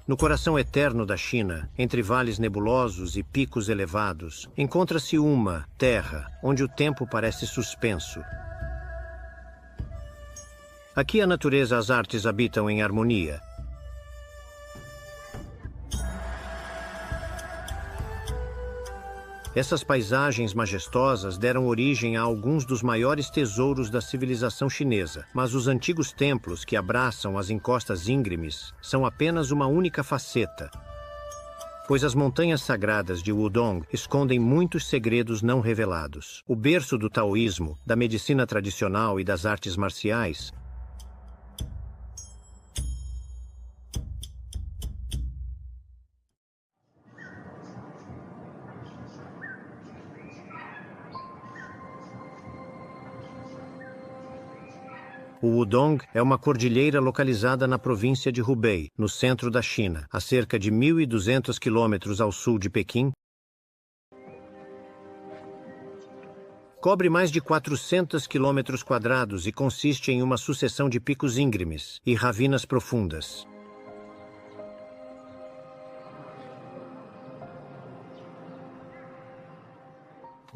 No coração eterno da China, entre vales nebulosos e picos elevados, encontra-se uma terra onde o tempo parece suspenso. Aqui a natureza e as artes habitam em harmonia. Essas paisagens majestosas deram origem a alguns dos maiores tesouros da civilização chinesa, mas os antigos templos que abraçam as encostas íngremes são apenas uma única faceta, pois as montanhas sagradas de Wudong escondem muitos segredos não revelados. O berço do taoísmo, da medicina tradicional e das artes marciais, o Wudong é uma cordilheira localizada na província de Hubei, no centro da China, a cerca de 1.200 quilômetros ao sul de Pequim. Cobre mais de 400 quilômetros quadrados e consiste em uma sucessão de picos íngremes e ravinas profundas.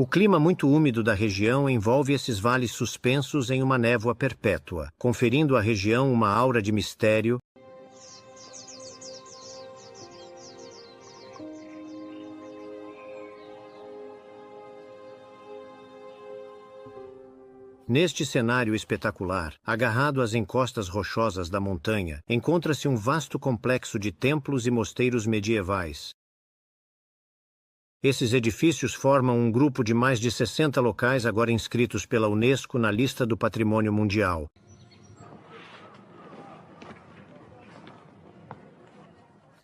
O clima muito úmido da região envolve esses vales suspensos em uma névoa perpétua, conferindo à região uma aura de mistério. Neste cenário espetacular, agarrado às encostas rochosas da montanha, encontra-se um vasto complexo de templos e mosteiros medievais. Esses edifícios formam um grupo de mais de 60 locais agora inscritos pela Unesco na lista do Patrimônio Mundial.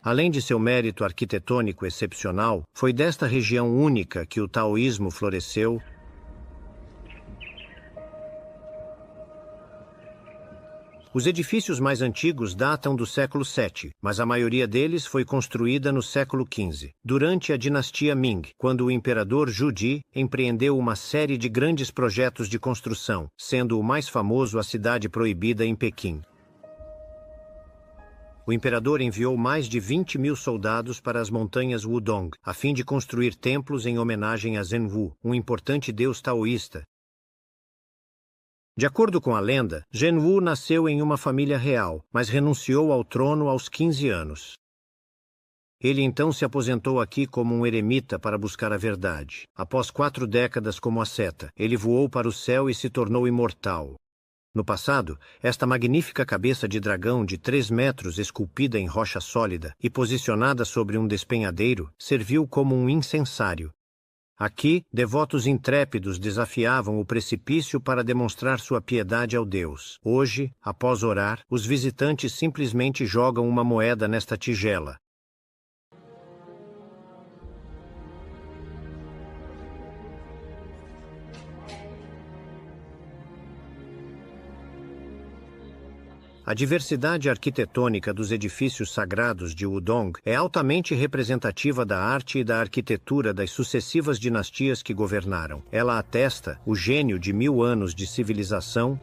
Além de seu mérito arquitetônico excepcional, foi desta região única que o taoísmo floresceu. Os edifícios mais antigos datam do século VII, mas a maioria deles foi construída no século XV, durante a dinastia Ming, quando o imperador Zhu empreendeu uma série de grandes projetos de construção, sendo o mais famoso a Cidade Proibida em Pequim. O imperador enviou mais de 20.000 soldados para as montanhas Wudong, a fim de construir templos em homenagem a Zhenwu, um importante deus taoísta. De acordo com a lenda, Zhenwu nasceu em uma família real, mas renunciou ao trono aos 15 anos. Ele então se aposentou aqui como um eremita para buscar a verdade. Após 4 décadas como asceta, ele voou para o céu e se tornou imortal. No passado, esta magnífica cabeça de dragão de 3 metros esculpida em rocha sólida e posicionada sobre um despenhadeiro, serviu como um incensário. Aqui, devotos intrépidos desafiavam o precipício para demonstrar sua piedade ao Deus. Hoje, após orar, os visitantes simplesmente jogam uma moeda nesta tigela. A diversidade arquitetônica dos edifícios sagrados de Wudong é altamente representativa da arte e da arquitetura das sucessivas dinastias que governaram. Ela atesta o gênio de 1000 anos de civilização.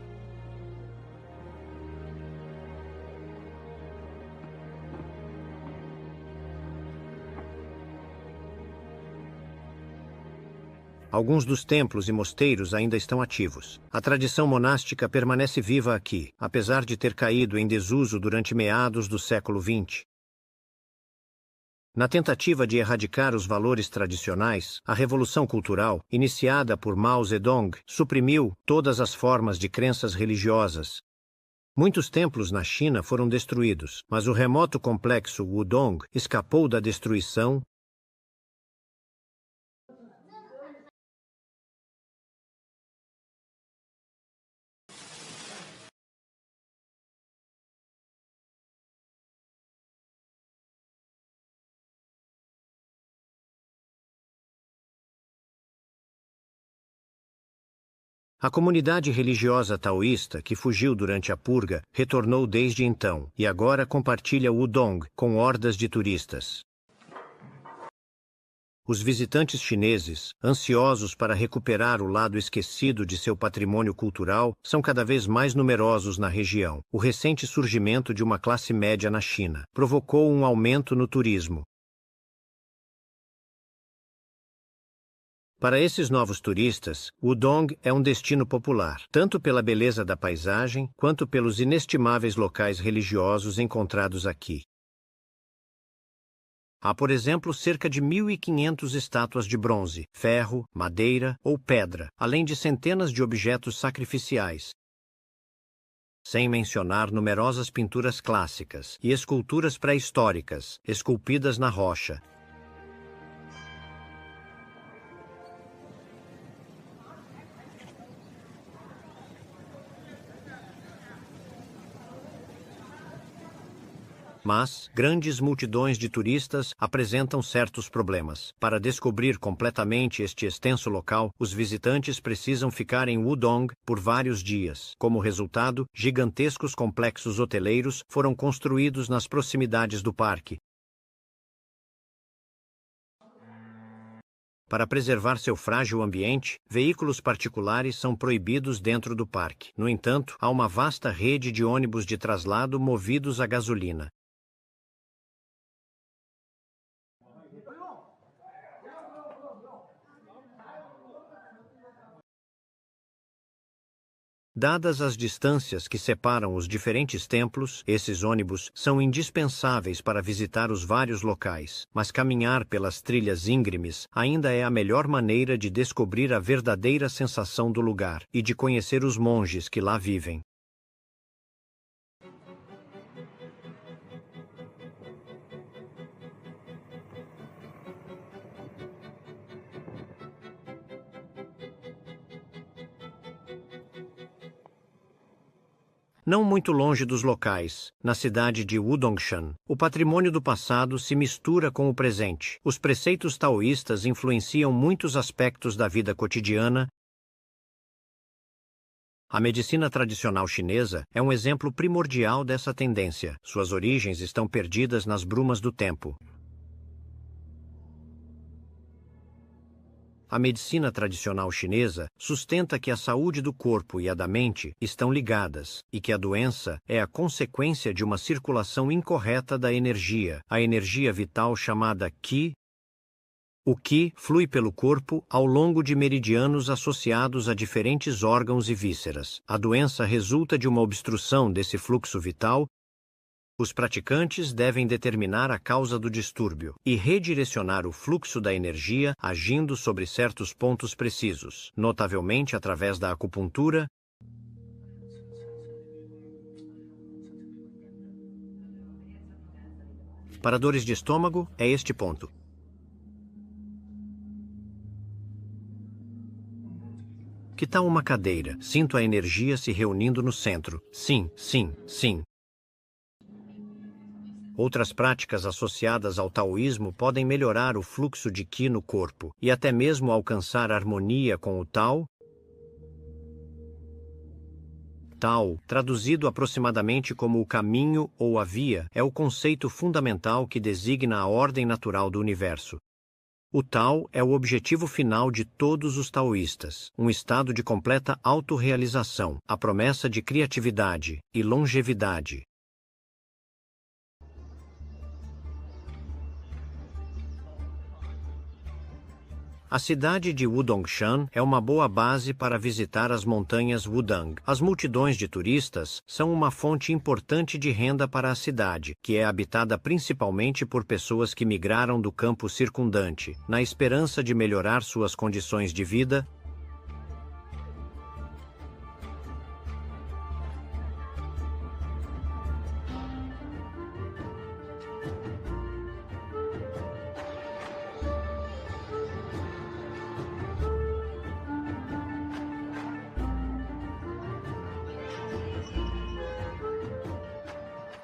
Alguns dos templos e mosteiros ainda estão ativos. A tradição monástica permanece viva aqui, apesar de ter caído em desuso durante meados do século XX. Na tentativa de erradicar os valores tradicionais, a Revolução Cultural, iniciada por Mao Zedong, suprimiu todas as formas de crenças religiosas. Muitos templos na China foram destruídos, mas o remoto complexo Wudong escapou da destruição. A comunidade religiosa taoísta, que fugiu durante a purga, retornou desde então, e agora compartilha Wudong com hordas de turistas. Os visitantes chineses, ansiosos para recuperar o lado esquecido de seu patrimônio cultural, são cada vez mais numerosos na região. O recente surgimento de uma classe média na China provocou um aumento no turismo. Para esses novos turistas, Wudong é um destino popular, tanto pela beleza da paisagem quanto pelos inestimáveis locais religiosos encontrados aqui. Há, por exemplo, cerca de 1.500 estátuas de bronze, ferro, madeira ou pedra, além de centenas de objetos sacrificiais. Sem mencionar numerosas pinturas clássicas e esculturas pré-históricas, esculpidas na rocha. Mas grandes multidões de turistas apresentam certos problemas. Para descobrir completamente este extenso local, os visitantes precisam ficar em Wudong por vários dias. Como resultado, gigantescos complexos hoteleiros foram construídos nas proximidades do parque. Para preservar seu frágil ambiente, veículos particulares são proibidos dentro do parque. No entanto, há uma vasta rede de ônibus de traslado movidos a gasolina. Dadas as distâncias que separam os diferentes templos, esses ônibus são indispensáveis para visitar os vários locais, mas caminhar pelas trilhas íngremes ainda é a melhor maneira de descobrir a verdadeira sensação do lugar e de conhecer os monges que lá vivem. Não muito longe dos locais, na cidade de Wudongshan, o patrimônio do passado se mistura com o presente. Os preceitos taoístas influenciam muitos aspectos da vida cotidiana. A medicina tradicional chinesa é um exemplo primordial dessa tendência. Suas origens estão perdidas nas brumas do tempo. A medicina tradicional chinesa sustenta que a saúde do corpo e a da mente estão ligadas e que a doença é a consequência de uma circulação incorreta da energia, a energia vital chamada Qi. O Qi flui pelo corpo ao longo de meridianos associados a diferentes órgãos e vísceras. A doença resulta de uma obstrução desse fluxo vital. Os praticantes devem determinar a causa do distúrbio e redirecionar o fluxo da energia agindo sobre certos pontos precisos, notavelmente através da acupuntura. Para dores de estômago, é este ponto. Que tal uma cadeira? Sinto a energia se reunindo no centro. Sim, sim, sim. Outras práticas associadas ao taoísmo podem melhorar o fluxo de Qi no corpo e até mesmo alcançar harmonia com o Tao. Tao, traduzido aproximadamente como o caminho ou a via, é o conceito fundamental que designa a ordem natural do universo. O Tao é o objetivo final de todos os taoístas, um estado de completa autorrealização, a promessa de criatividade e longevidade. A cidade de Wudongshan é uma boa base para visitar as montanhas Wudang. As multidões de turistas são uma fonte importante de renda para a cidade, que é habitada principalmente por pessoas que migraram do campo circundante, na esperança de melhorar suas condições de vida.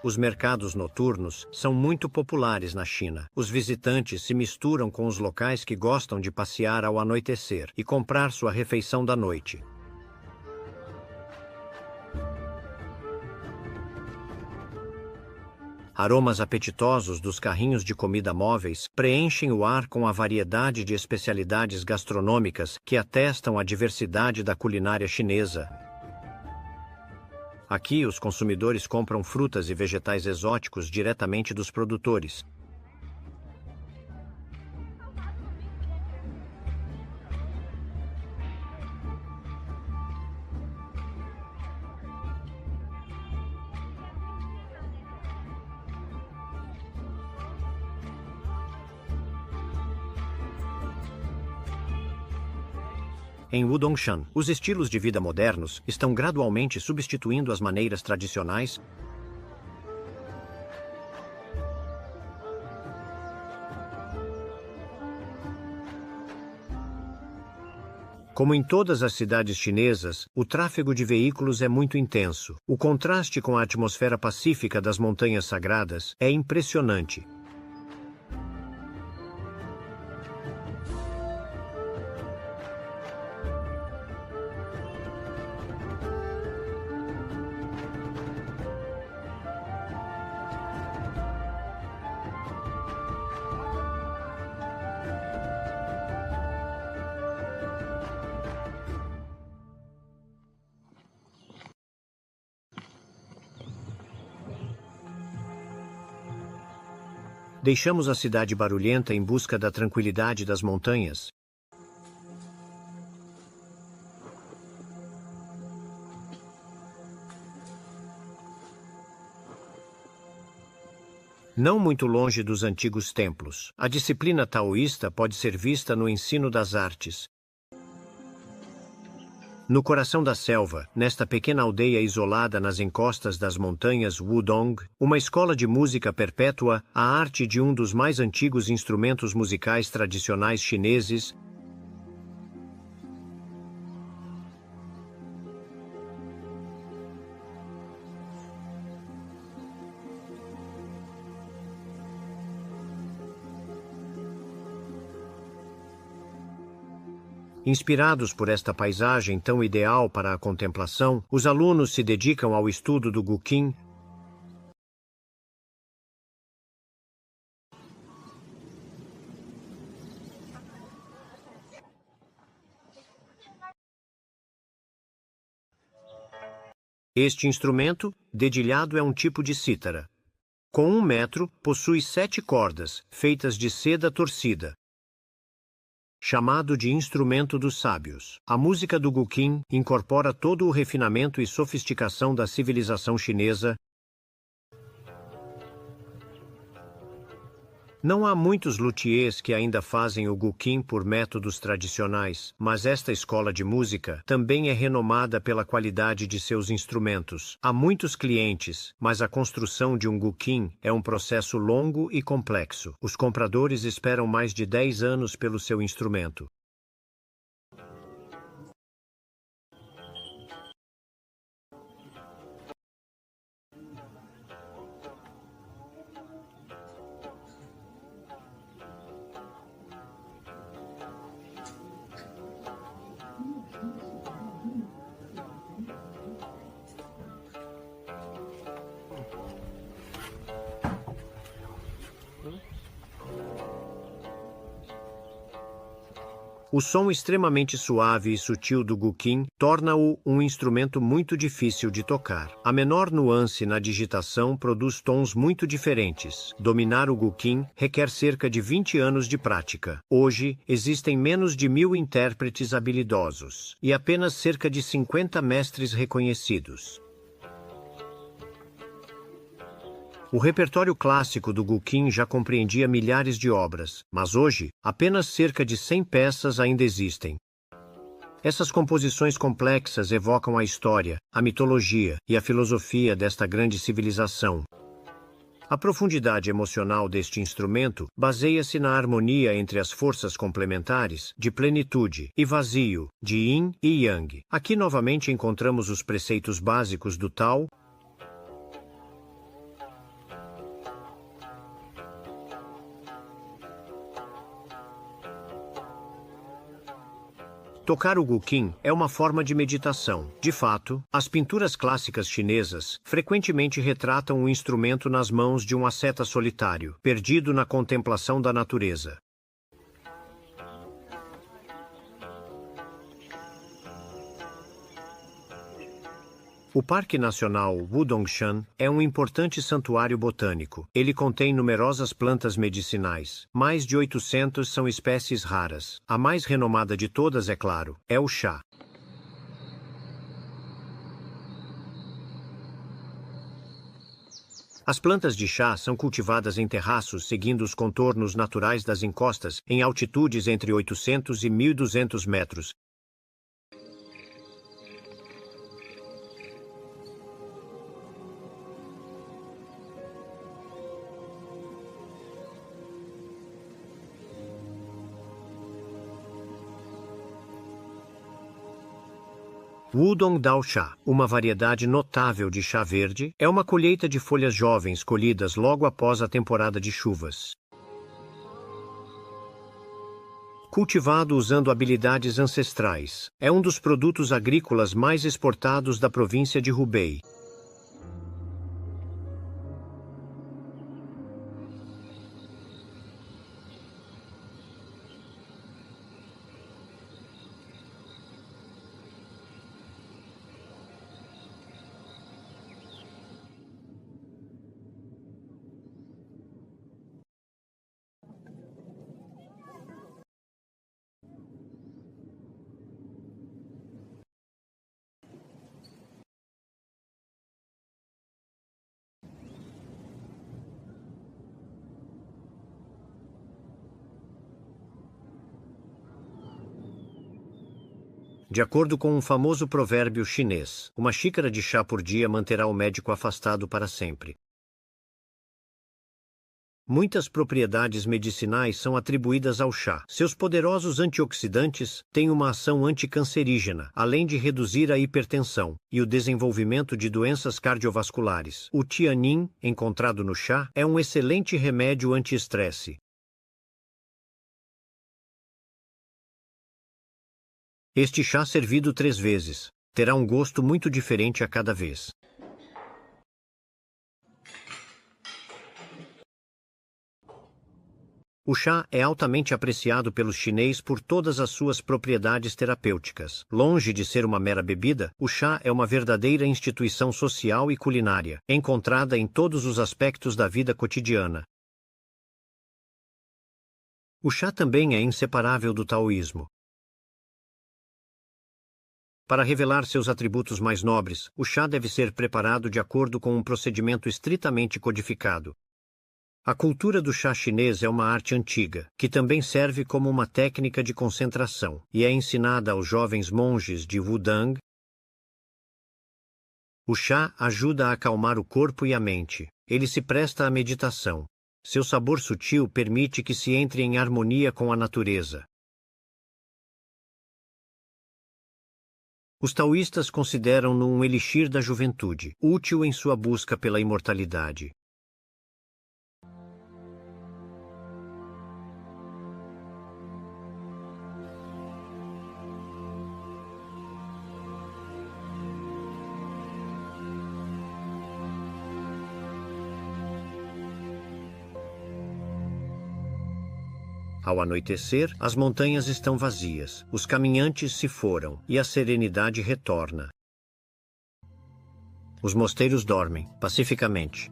Os mercados noturnos são muito populares na China. Os visitantes se misturam com os locais que gostam de passear ao anoitecer e comprar sua refeição da noite. Aromas apetitosos dos carrinhos de comida móveis preenchem o ar com a variedade de especialidades gastronômicas que atestam a diversidade da culinária chinesa. Aqui, os consumidores compram frutas e vegetais exóticos diretamente dos produtores. Em Wudongshan, os estilos de vida modernos estão gradualmente substituindo as maneiras tradicionais. Como em todas as cidades chinesas, o tráfego de veículos é muito intenso. O contraste com a atmosfera pacífica das montanhas sagradas é impressionante. Deixamos a cidade barulhenta em busca da tranquilidade das montanhas. Não muito longe dos antigos templos, a disciplina taoísta pode ser vista no ensino das artes. No coração da selva, nesta pequena aldeia isolada nas encostas das montanhas Wudong, uma escola de música perpétua a arte de um dos mais antigos instrumentos musicais tradicionais chineses. Inspirados por esta paisagem tão ideal para a contemplação, os alunos se dedicam ao estudo do Guqin. Este instrumento, dedilhado, é um tipo de cítara. Com 1 metro, possui 7 cordas, feitas de seda torcida. Chamado de instrumento dos sábios, a música do Guqin incorpora todo o refinamento e sofisticação da civilização chinesa. Não há muitos luthiers que ainda fazem o Guqin por métodos tradicionais, mas esta escola de música também é renomada pela qualidade de seus instrumentos. Há muitos clientes, mas a construção de um Guqin é um processo longo e complexo. Os compradores esperam mais de 10 anos pelo seu instrumento. O som extremamente suave e sutil do Guqin torna-o um instrumento muito difícil de tocar. A menor nuance na digitação produz tons muito diferentes. Dominar o Guqin requer cerca de 20 anos de prática. Hoje, existem menos de 1000 intérpretes habilidosos e apenas cerca de 50 mestres reconhecidos. O repertório clássico do Guqin já compreendia milhares de obras, mas hoje, apenas cerca de 100 peças ainda existem. Essas composições complexas evocam a história, a mitologia e a filosofia desta grande civilização. A profundidade emocional deste instrumento baseia-se na harmonia entre as forças complementares, de plenitude e vazio, de Yin e Yang. Aqui novamente encontramos os preceitos básicos do Tao. Tocar o guqin é uma forma de meditação. De fato, as pinturas clássicas chinesas frequentemente retratam o instrumento nas mãos de um asceta solitário, perdido na contemplação da natureza. O Parque Nacional Wudongshan é um importante santuário botânico. Ele contém numerosas plantas medicinais. Mais de 800 são espécies raras. A mais renomada de todas, é claro, é o chá. As plantas de chá são cultivadas em terraços seguindo os contornos naturais das encostas, em altitudes entre 800 e 1.200 metros. Wudong Dao Chá, uma variedade notável de chá verde, é uma colheita de folhas jovens colhidas logo após a temporada de chuvas. Cultivado usando habilidades ancestrais, é um dos produtos agrícolas mais exportados da província de Hubei. De acordo com um famoso provérbio chinês, uma xícara de chá por dia manterá o médico afastado para sempre. Muitas propriedades medicinais são atribuídas ao chá. Seus poderosos antioxidantes têm uma ação anticancerígena, além de reduzir a hipertensão e o desenvolvimento de doenças cardiovasculares. O tianin, encontrado no chá, é um excelente remédio anti-estresse. Este chá servido 3 vezes terá um gosto muito diferente a cada vez. O chá é altamente apreciado pelos chineses por todas as suas propriedades terapêuticas. Longe de ser uma mera bebida, o chá é uma verdadeira instituição social e culinária, encontrada em todos os aspectos da vida cotidiana. O chá também é inseparável do taoísmo. Para revelar seus atributos mais nobres, o chá deve ser preparado de acordo com um procedimento estritamente codificado. A cultura do chá chinês é uma arte antiga, que também serve como uma técnica de concentração, e é ensinada aos jovens monges de Wudang. O chá ajuda a acalmar o corpo e a mente. Ele se presta à meditação. Seu sabor sutil permite que se entre em harmonia com a natureza. Os taoístas consideram-no um elixir da juventude, útil em sua busca pela imortalidade. Ao anoitecer, as montanhas estão vazias, os caminhantes se foram, e a serenidade retorna. Os mosteiros dormem, pacificamente.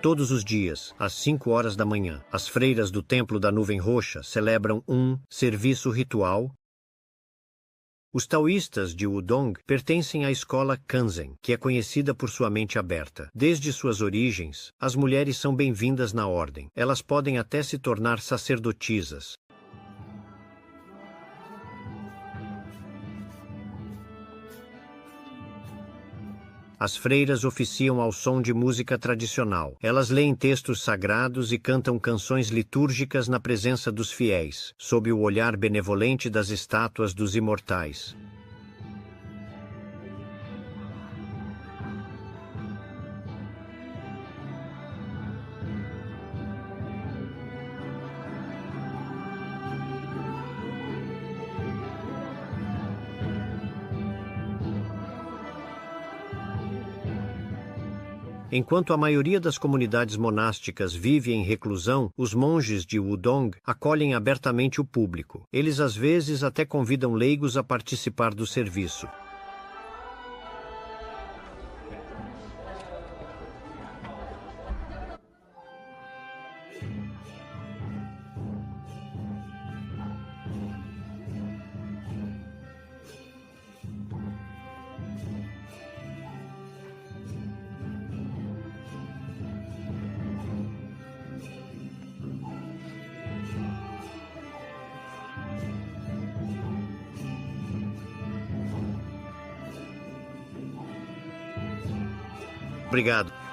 Todos os dias, às 5 horas da manhã, as freiras do Templo da Nuvem Roxa celebram um serviço ritual. Os taoístas de Wudong pertencem à escola Kanzen, que é conhecida por sua mente aberta. Desde suas origens, as mulheres são bem-vindas na ordem. Elas podem até se tornar sacerdotisas. As freiras oficiam ao som de música tradicional. Elas leem textos sagrados e cantam canções litúrgicas na presença dos fiéis, sob o olhar benevolente das estátuas dos imortais. Enquanto a maioria das comunidades monásticas vive em reclusão, os monges de Wudong acolhem abertamente o público. Eles às vezes até convidam leigos a participar do serviço. Obrigado.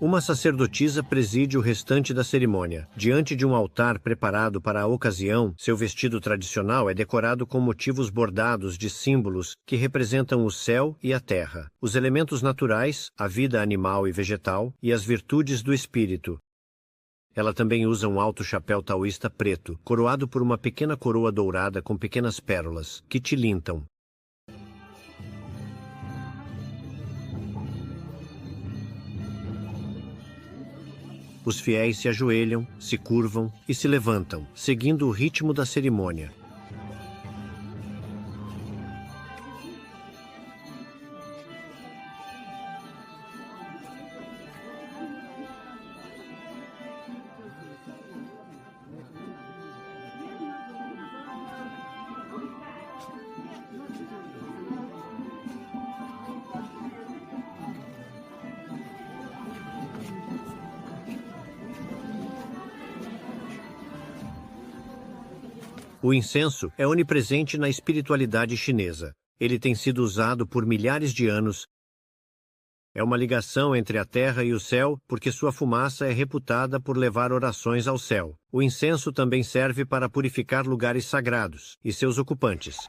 Uma sacerdotisa preside o restante da cerimônia. Diante de um altar preparado para a ocasião, seu vestido tradicional é decorado com motivos bordados de símbolos que representam o céu e a terra, os elementos naturais, a vida animal e vegetal, e as virtudes do espírito. Ela também usa um alto chapéu taoísta preto, coroado por uma pequena coroa dourada com pequenas pérolas, que tilintam. Os fiéis se ajoelham, se curvam e se levantam, seguindo o ritmo da cerimônia. O incenso é onipresente na espiritualidade chinesa. Ele tem sido usado por milhares de anos. É uma ligação entre a terra e o céu, porque sua fumaça é reputada por levar orações ao céu. O incenso também serve para purificar lugares sagrados e seus ocupantes.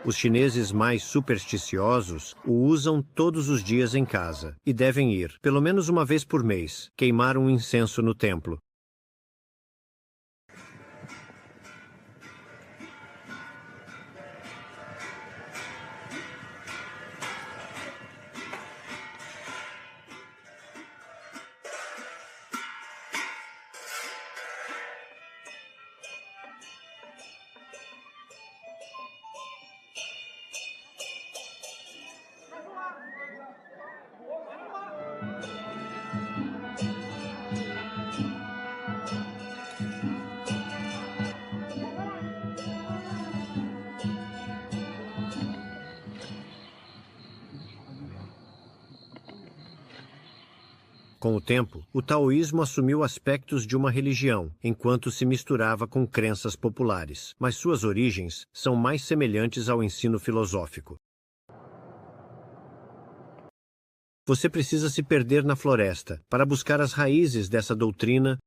Os chineses mais supersticiosos o usam todos os dias em casa e devem ir, pelo menos uma vez por mês, queimar um incenso no templo. Com o tempo, o taoísmo assumiu aspectos de uma religião, enquanto se misturava com crenças populares, mas suas origens são mais semelhantes ao ensino filosófico. Você precisa se perder na floresta para buscar as raízes dessa doutrina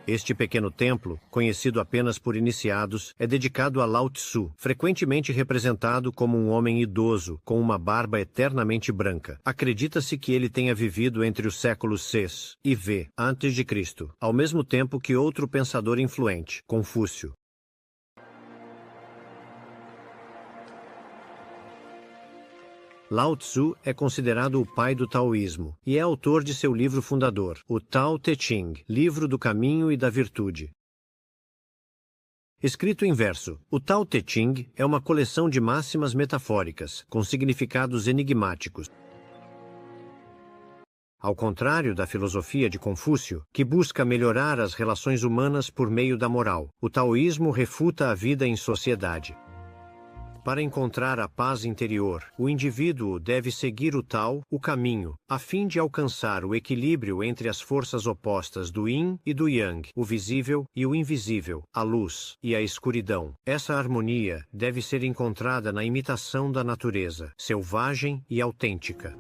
Este pequeno templo, conhecido apenas por iniciados, é dedicado a Lao Tzu, frequentemente representado como um homem idoso, com uma barba eternamente branca. Acredita-se que ele tenha vivido entre os séculos VI e V a.C., ao mesmo tempo que outro pensador influente, Confúcio. Lao Tzu é considerado o pai do taoísmo e é autor de seu livro fundador, o Tao Te Ching, Livro do Caminho e da Virtude. Escrito em verso, o Tao Te Ching é uma coleção de máximas metafóricas, com significados enigmáticos. Ao contrário da filosofia de Confúcio, que busca melhorar as relações humanas por meio da moral, o taoísmo refuta a vida em sociedade. Para encontrar a paz interior, o indivíduo deve seguir o Tao, o caminho, a fim de alcançar o equilíbrio entre as forças opostas do Yin e do Yang, o visível e o invisível, a luz e a escuridão. Essa harmonia deve ser encontrada na imitação da natureza, selvagem e autêntica.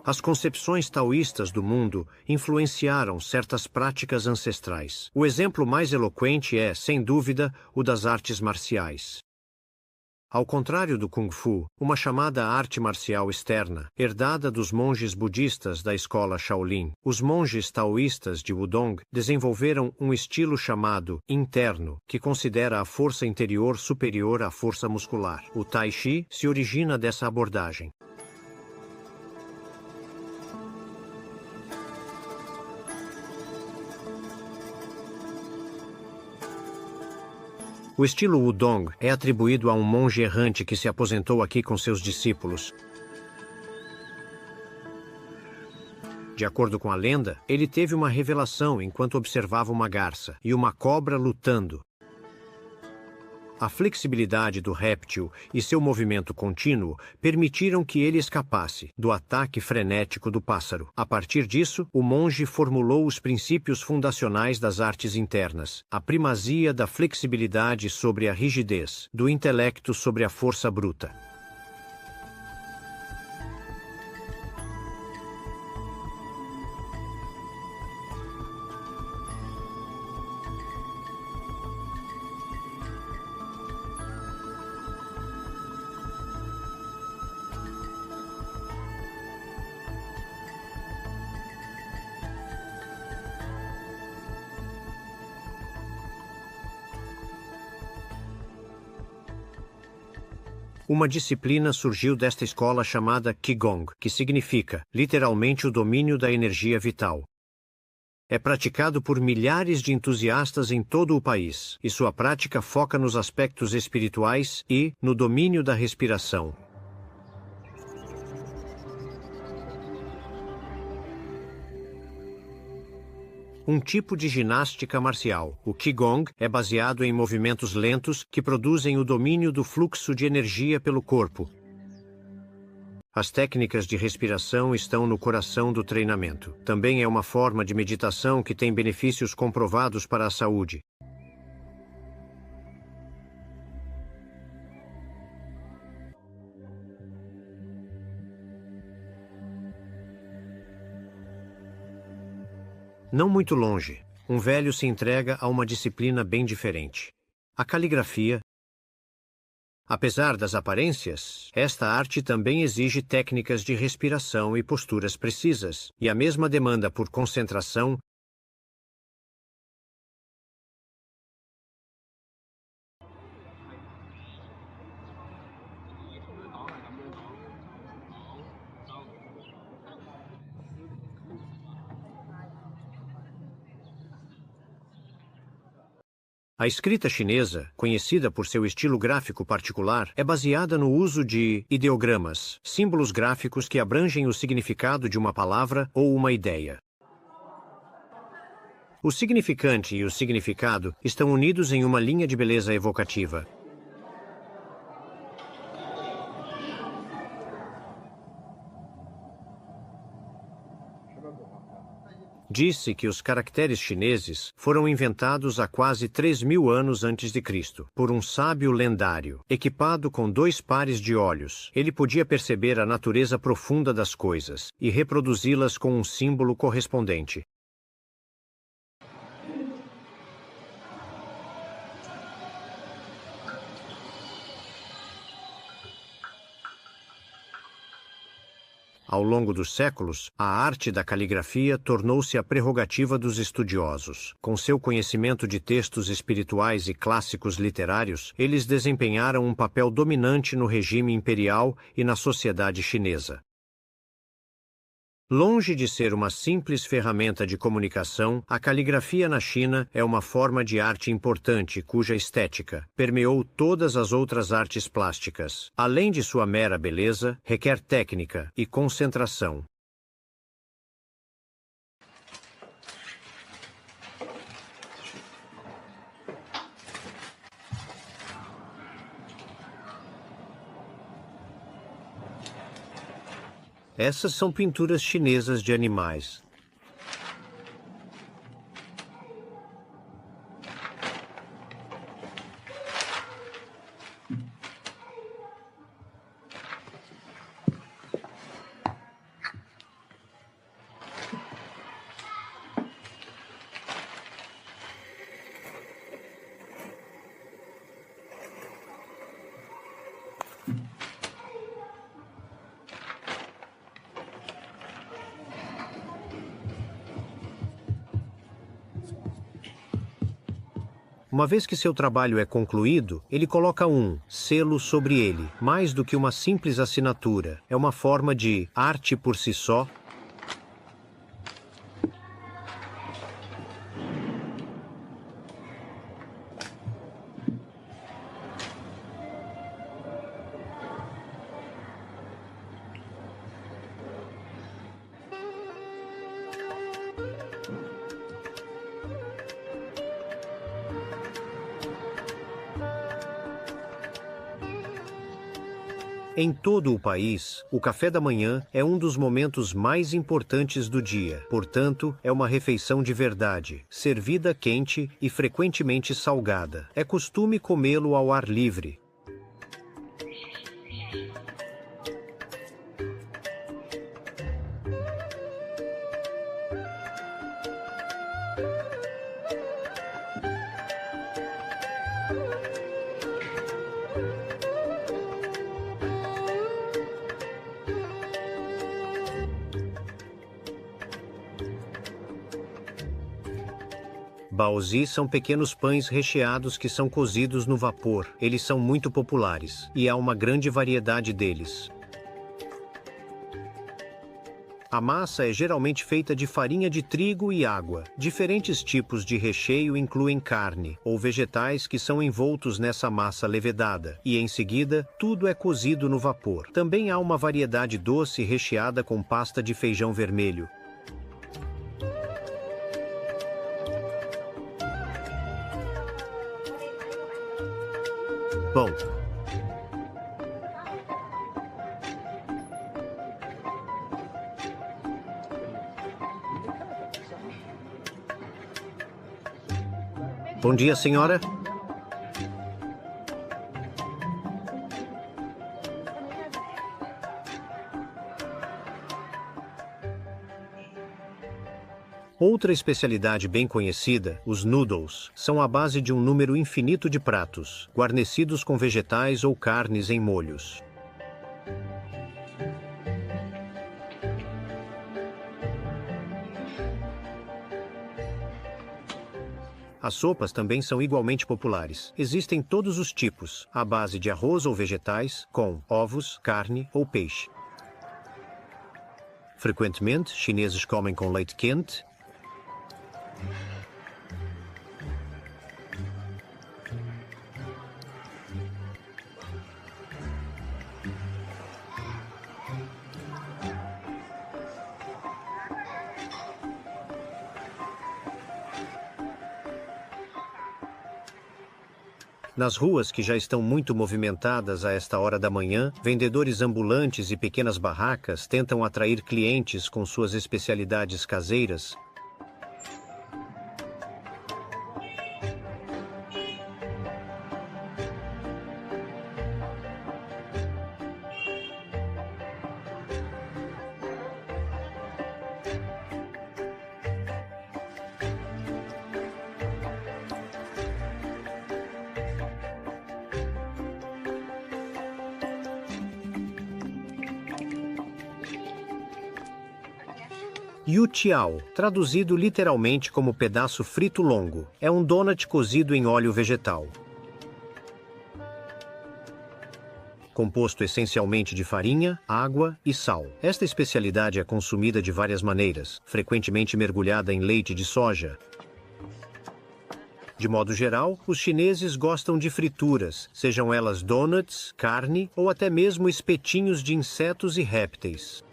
As concepções taoístas do mundo influenciaram certas práticas ancestrais. O exemplo mais eloquente é, sem dúvida, o das artes marciais. Ao contrário do Kung Fu, uma chamada arte marcial externa, herdada dos monges budistas da escola Shaolin, os monges taoístas de Wudong desenvolveram um estilo chamado interno, que considera a força interior superior à força muscular. O Tai Chi se origina dessa abordagem. O estilo Wudong é atribuído a um monge errante que se aposentou aqui com seus discípulos. De acordo com a lenda, ele teve uma revelação enquanto observava uma garça e uma cobra lutando. A flexibilidade do réptil e seu movimento contínuo permitiram que ele escapasse do ataque frenético do pássaro. A partir disso, o monge formulou os princípios fundacionais das artes internas, a primazia da flexibilidade sobre a rigidez, do intelecto sobre a força bruta. Uma disciplina surgiu desta escola chamada Qigong, que significa, literalmente, o domínio da energia vital. É praticado por milhares de entusiastas em todo o país, e sua prática foca nos aspectos espirituais e no domínio da respiração. Um tipo de ginástica marcial. O Qigong é baseado em movimentos lentos que produzem o domínio do fluxo de energia pelo corpo. As técnicas de respiração estão no coração do treinamento. Também é uma forma de meditação que tem benefícios comprovados para a saúde. Não muito longe, um velho se entrega a uma disciplina bem diferente. A caligrafia. Apesar das aparências, esta arte também exige técnicas de respiração e posturas precisas, e a mesma demanda por concentração. A escrita chinesa, conhecida por seu estilo gráfico particular, é baseada no uso de ideogramas, símbolos gráficos que abrangem o significado de uma palavra ou uma ideia. O significante e o significado estão unidos em uma linha de beleza evocativa. Disse que os caracteres chineses foram inventados há quase 3.000 anos antes de Cristo, por um sábio lendário. Equipado com 2 pares de olhos, ele podia perceber a natureza profunda das coisas e reproduzi-las com um símbolo correspondente. Ao longo dos séculos, a arte da caligrafia tornou-se a prerrogativa dos estudiosos. Com seu conhecimento de textos espirituais e clássicos literários, eles desempenharam um papel dominante no regime imperial e na sociedade chinesa. Longe de ser uma simples ferramenta de comunicação, a caligrafia na China é uma forma de arte importante cuja estética permeou todas as outras artes plásticas. Além de sua mera beleza, requer técnica e concentração. Essas são pinturas chinesas de animais. Uma vez que seu trabalho é concluído, ele coloca um selo sobre ele, mais do que uma simples assinatura. É uma forma de arte por si só. Em todo o país, o café da manhã é um dos momentos mais importantes do dia. Portanto, é uma refeição de verdade, servida quente e frequentemente salgada. É costume comê-lo ao ar livre. Baozi são pequenos pães recheados que são cozidos no vapor. Eles são muito populares, e há uma grande variedade deles. A massa é geralmente feita de farinha de trigo e água. Diferentes tipos de recheio incluem carne ou vegetais que são envoltos nessa massa levedada, e em seguida, tudo é cozido no vapor. Também há uma variedade doce recheada com pasta de feijão vermelho. Bom, bom dia, senhora. Outra especialidade bem conhecida, os noodles, são a base de um número infinito de pratos, guarnecidos com vegetais ou carnes em molhos. As sopas também são igualmente populares. Existem todos os tipos, à base de arroz ou vegetais, com ovos, carne ou peixe. Frequentemente, chineses comem com leite quente. Nas ruas que já estão muito movimentadas a esta hora da manhã, vendedores ambulantes e pequenas barracas tentam atrair clientes com suas especialidades caseiras. Youtiao, traduzido literalmente como pedaço frito longo, é um donut cozido em óleo vegetal. Composto essencialmente de farinha, água e sal. Esta especialidade é consumida de várias maneiras, frequentemente mergulhada em leite de soja. De modo geral, os chineses gostam de frituras, sejam elas donuts, carne ou até mesmo espetinhos de insetos e répteis.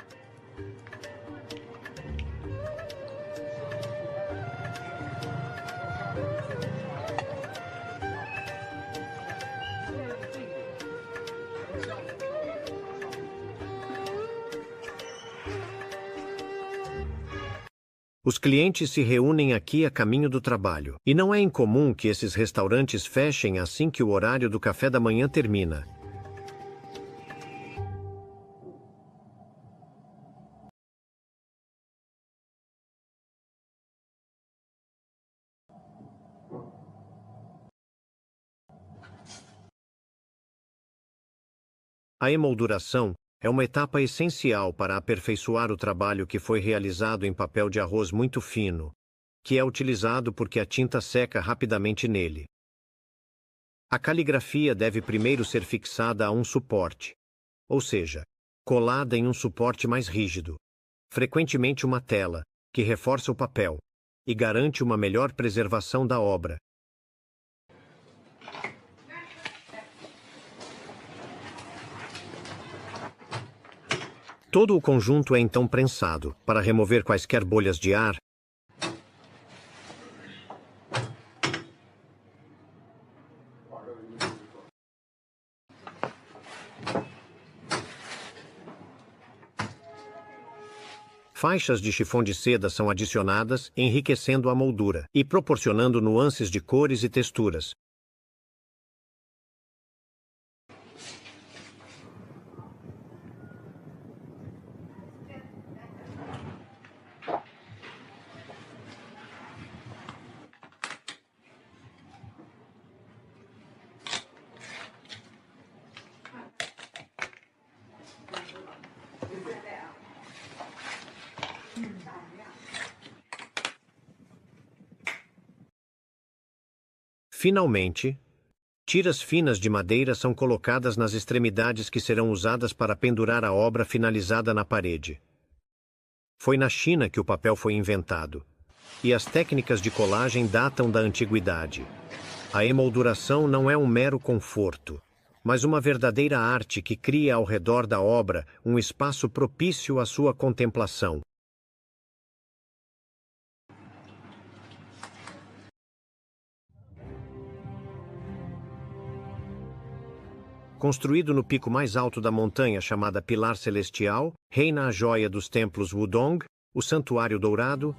Os clientes se reúnem aqui a caminho do trabalho, e não é incomum que esses restaurantes fechem assim que o horário do café da manhã termina. A emolduração é uma etapa essencial para aperfeiçoar o trabalho que foi realizado em papel de arroz muito fino, que é utilizado porque a tinta seca rapidamente nele. A caligrafia deve primeiro ser fixada a um suporte, ou seja, colada em um suporte mais rígido, frequentemente uma tela, que reforça o papel e garante uma melhor preservação da obra. Todo o conjunto é então prensado, para remover quaisquer bolhas de ar. Faixas de chifão de seda são adicionadas, enriquecendo a moldura e proporcionando nuances de cores e texturas. Finalmente, tiras finas de madeira são colocadas nas extremidades que serão usadas para pendurar a obra finalizada na parede. Foi na China que o papel foi inventado, e as técnicas de colagem datam da antiguidade. A emolduração não é um mero conforto, mas uma verdadeira arte que cria ao redor da obra um espaço propício à sua contemplação. Construído no pico mais alto da montanha chamada Pilar Celestial, reina a joia dos templos Wudong, o Santuário Dourado.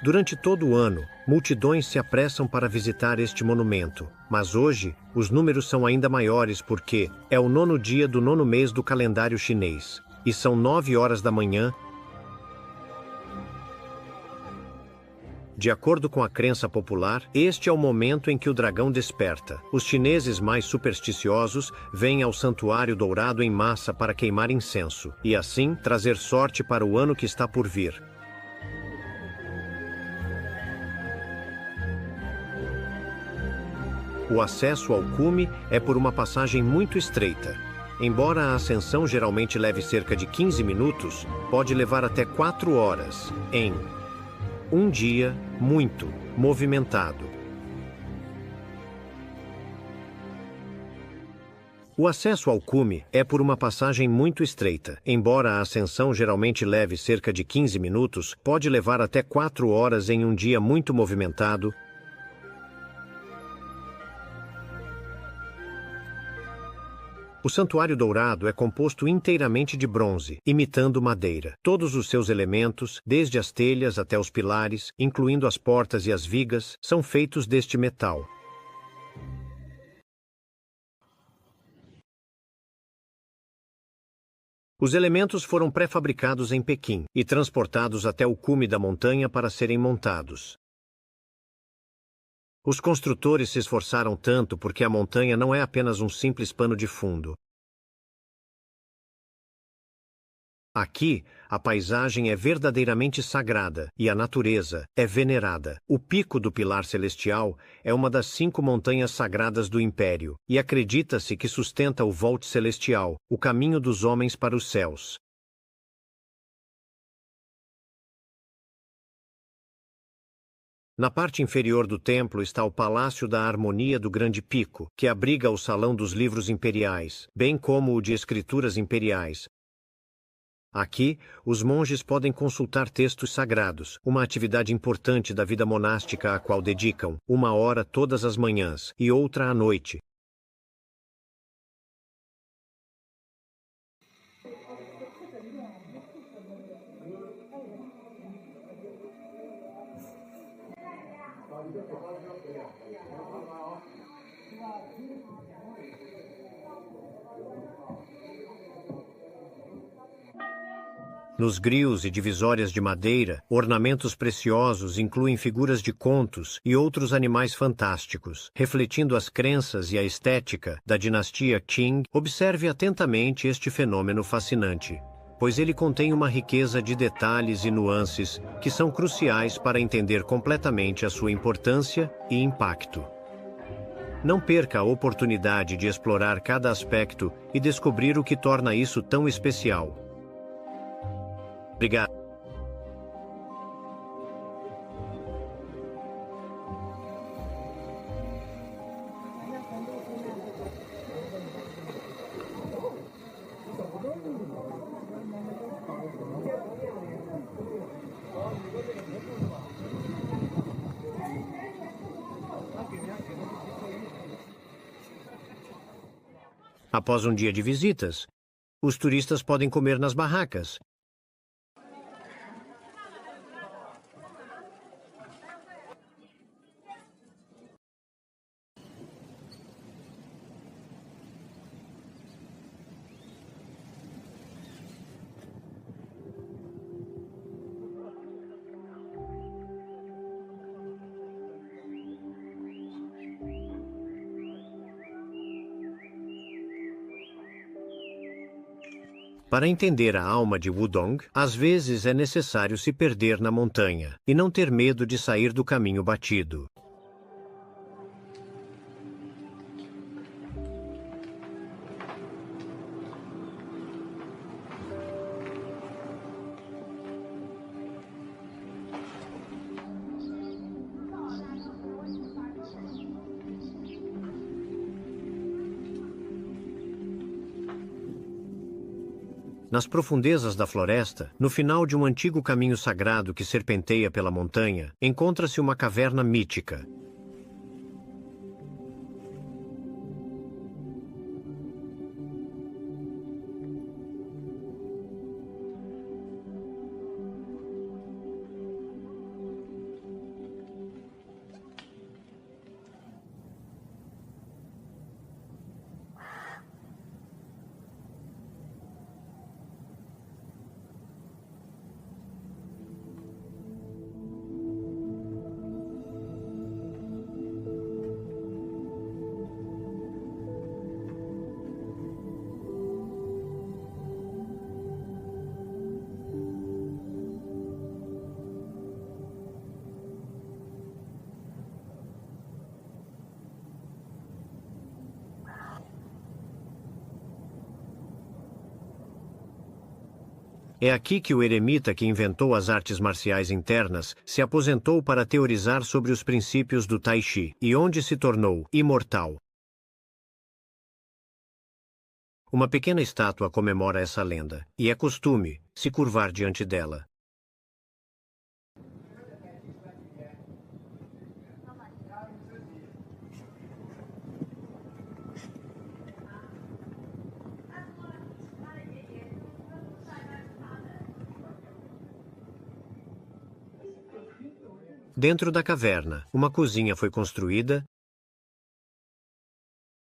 Durante todo o ano, multidões se apressam para visitar este monumento, mas hoje os números são ainda maiores porque é o 9º dia do 9º mês do calendário chinês. E são 9 horas da manhã. De acordo com a crença popular, este é o momento em que o dragão desperta. Os chineses mais supersticiosos vêm ao Santuário Dourado em massa para queimar incenso, e assim trazer sorte para o ano que está por vir. O acesso ao cume é por uma passagem muito estreita. Embora a ascensão geralmente leve cerca de 15 minutos, pode levar até 4 horas, em um dia muito movimentado. O acesso ao cume é por uma passagem muito estreita. Embora a ascensão geralmente leve cerca de 15 minutos, pode levar até 4 horas em um dia muito movimentado. O Santuário Dourado é composto inteiramente de bronze, imitando madeira. Todos os seus elementos, desde as telhas até os pilares, incluindo as portas e as vigas, são feitos deste metal. Os elementos foram pré-fabricados em Pequim e transportados até o cume da montanha para serem montados. Os construtores se esforçaram tanto porque a montanha não é apenas um simples pano de fundo. Aqui, a paisagem é verdadeiramente sagrada e a natureza é venerada. O Pico do Pilar Celestial é uma das 5 montanhas sagradas do Império, e acredita-se que sustenta o Volte Celestial, o caminho dos homens para os céus. Na parte inferior do templo está o Palácio da Harmonia do Grande Pico, que abriga o Salão dos Livros Imperiais, bem como o de Escrituras Imperiais. Aqui, os monges podem consultar textos sagrados, uma atividade importante da vida monástica a qual dedicam 1 hora todas as manhãs e outra à noite. Nos grios e divisórias de madeira, ornamentos preciosos incluem figuras de contos e outros animais fantásticos, refletindo as crenças e a estética da dinastia Qing. Observe atentamente este fenômeno fascinante, pois ele contém uma riqueza de detalhes e nuances que são cruciais para entender completamente a sua importância e impacto. Não perca a oportunidade de explorar cada aspecto e descobrir o que torna isso tão especial. Obrigado. Após um dia de visitas, os turistas podem comer nas barracas. Para entender a alma de Wudong, às vezes é necessário se perder na montanha e não ter medo de sair do caminho batido. Nas profundezas da floresta, no final de um antigo caminho sagrado que serpenteia pela montanha, encontra-se uma caverna mítica. É aqui que o eremita que inventou as artes marciais internas se aposentou para teorizar sobre os princípios do Tai Chi, e onde se tornou imortal. Uma pequena estátua comemora essa lenda, e é costume se curvar diante dela. Dentro da caverna, uma cozinha foi construída.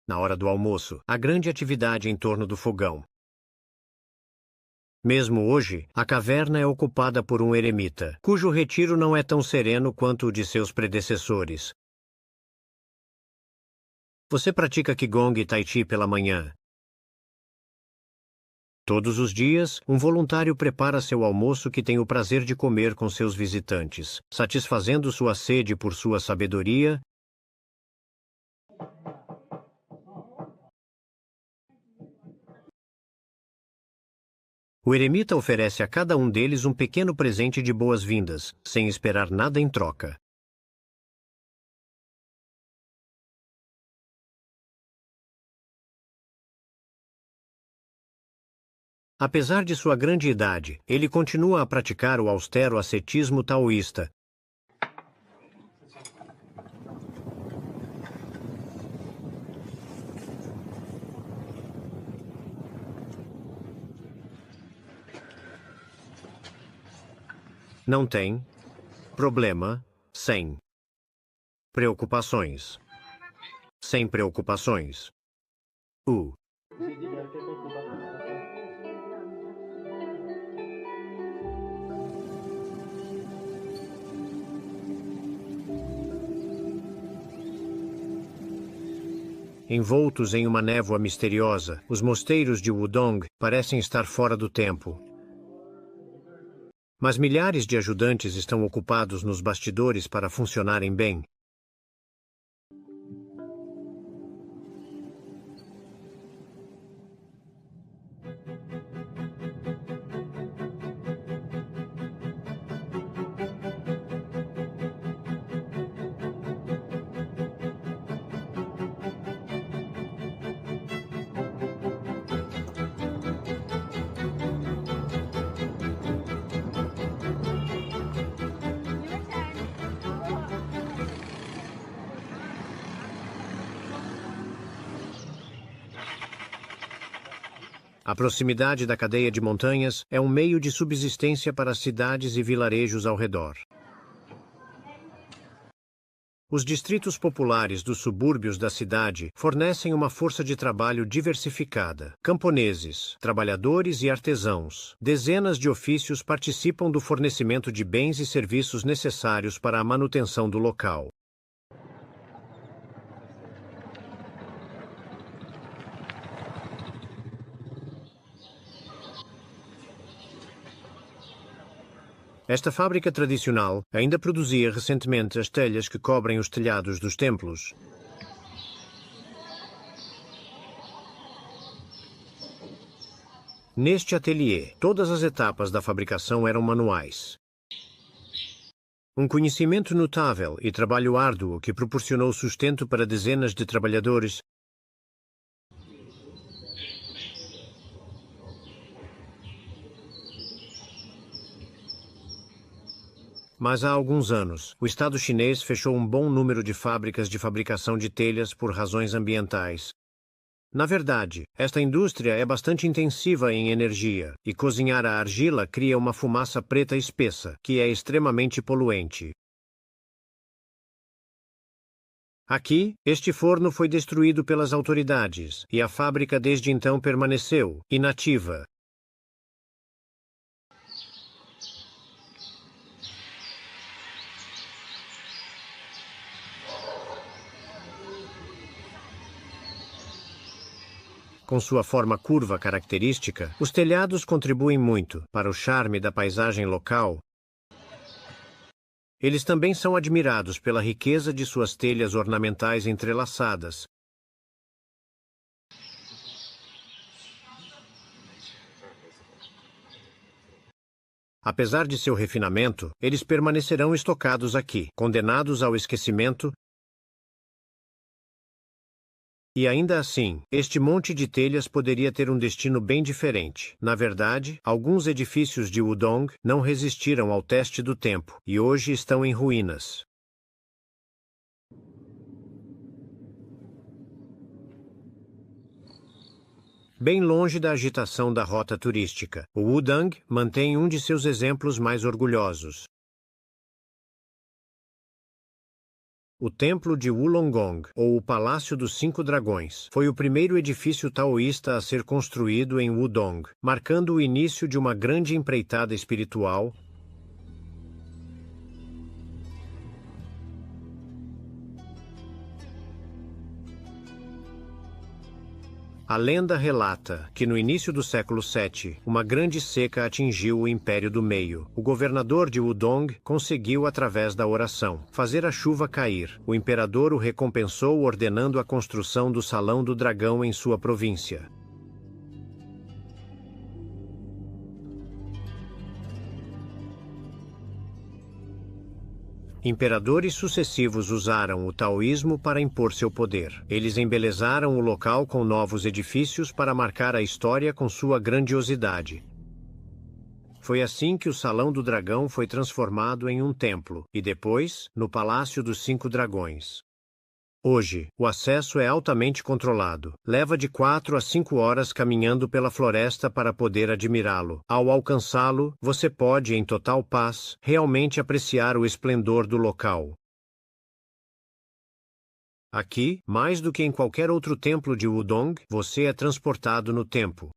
Na hora do almoço, a grande atividade em torno do fogão. Mesmo hoje, a caverna é ocupada por um eremita, cujo retiro não é tão sereno quanto o de seus predecessores. Você pratica Qigong e Tai Chi pela manhã. Todos os dias, um voluntário prepara seu almoço que tem o prazer de comer com seus visitantes, satisfazendo sua sede por sua sabedoria. O eremita oferece a cada um deles um pequeno presente de boas-vindas, sem esperar nada em troca. Apesar de sua grande idade, ele continua a praticar o austero ascetismo taoísta. Não tem problema sem preocupações. Sem preocupações. Envoltos em uma névoa misteriosa, os mosteiros de Wudong parecem estar fora do tempo. Mas milhares de ajudantes estão ocupados nos bastidores para funcionarem bem. A proximidade da cadeia de montanhas é um meio de subsistência para as cidades e vilarejos ao redor. Os distritos populares dos subúrbios da cidade fornecem uma força de trabalho diversificada. Camponeses, trabalhadores e artesãos. Dezenas de ofícios participam do fornecimento de bens e serviços necessários para a manutenção do local. Esta fábrica tradicional ainda produzia recentemente as telhas que cobrem os telhados dos templos. Neste ateliê, todas as etapas da fabricação eram manuais. Um conhecimento notável e trabalho árduo que proporcionou sustento para dezenas de trabalhadores. Mas há alguns anos, o Estado chinês fechou um bom número de fábricas de fabricação de telhas por razões ambientais. Na verdade, esta indústria é bastante intensiva em energia, e cozinhar a argila cria uma fumaça preta espessa, que é extremamente poluente. Aqui, este forno foi destruído pelas autoridades, e a fábrica desde então permaneceu inativa. Com sua forma curva característica, os telhados contribuem muito para o charme da paisagem local. Eles também são admirados pela riqueza de suas telhas ornamentais entrelaçadas. Apesar de seu refinamento, eles permanecerão estocados aqui, condenados ao esquecimento. E ainda assim, este monte de telhas poderia ter um destino bem diferente. Na verdade, alguns edifícios de Wudong não resistiram ao teste do tempo e hoje estão em ruínas. Bem longe da agitação da rota turística, o Wudang mantém um de seus exemplos mais orgulhosos. O Templo de Wulongong, ou o Palácio dos Cinco Dragões, foi o primeiro edifício taoísta a ser construído em Wudong, marcando o início de uma grande empreitada espiritual. A lenda relata que no início do século VII, uma grande seca atingiu o Império do Meio. O governador de Wudong conseguiu, através da oração, fazer a chuva cair. O imperador o recompensou ordenando a construção do Salão do Dragão em sua província. Imperadores sucessivos usaram o taoísmo para impor seu poder. Eles embelezaram o local com novos edifícios para marcar a história com sua grandiosidade. Foi assim que o Salão do Dragão foi transformado em um templo, e depois, no Palácio dos Cinco Dragões. Hoje, o acesso é altamente controlado. Leva de 4 a 5 horas caminhando pela floresta para poder admirá-lo. Ao alcançá-lo, você pode, em total paz, realmente apreciar o esplendor do local. Aqui, mais do que em qualquer outro templo de Wudong, você é transportado no tempo.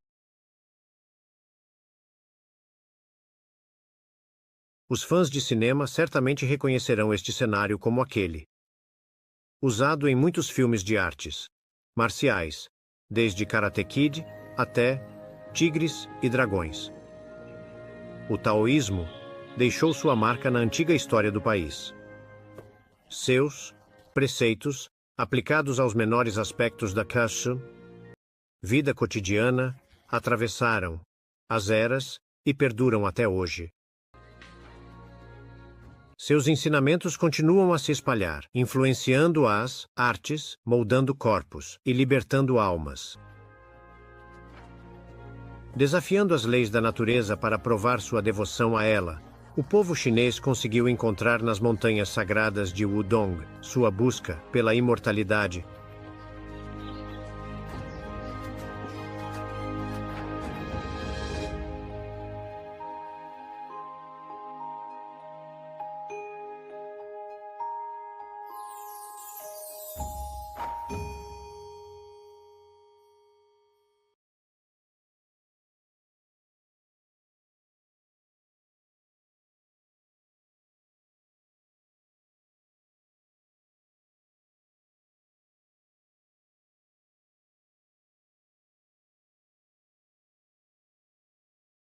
Os fãs de cinema certamente reconhecerão este cenário como aquele usado em muitos filmes de artes marciais, desde Karate Kid até Tigres e Dragões. O taoísmo deixou sua marca na antiga história do país. Seus preceitos, aplicados aos menores aspectos da vida cotidiana, atravessaram as eras e perduram até hoje. Seus ensinamentos continuam a se espalhar, influenciando as artes, moldando corpos e libertando almas. Desafiando as leis da natureza para provar sua devoção a ela, o povo chinês conseguiu encontrar nas montanhas sagradas de Wudong sua busca pela imortalidade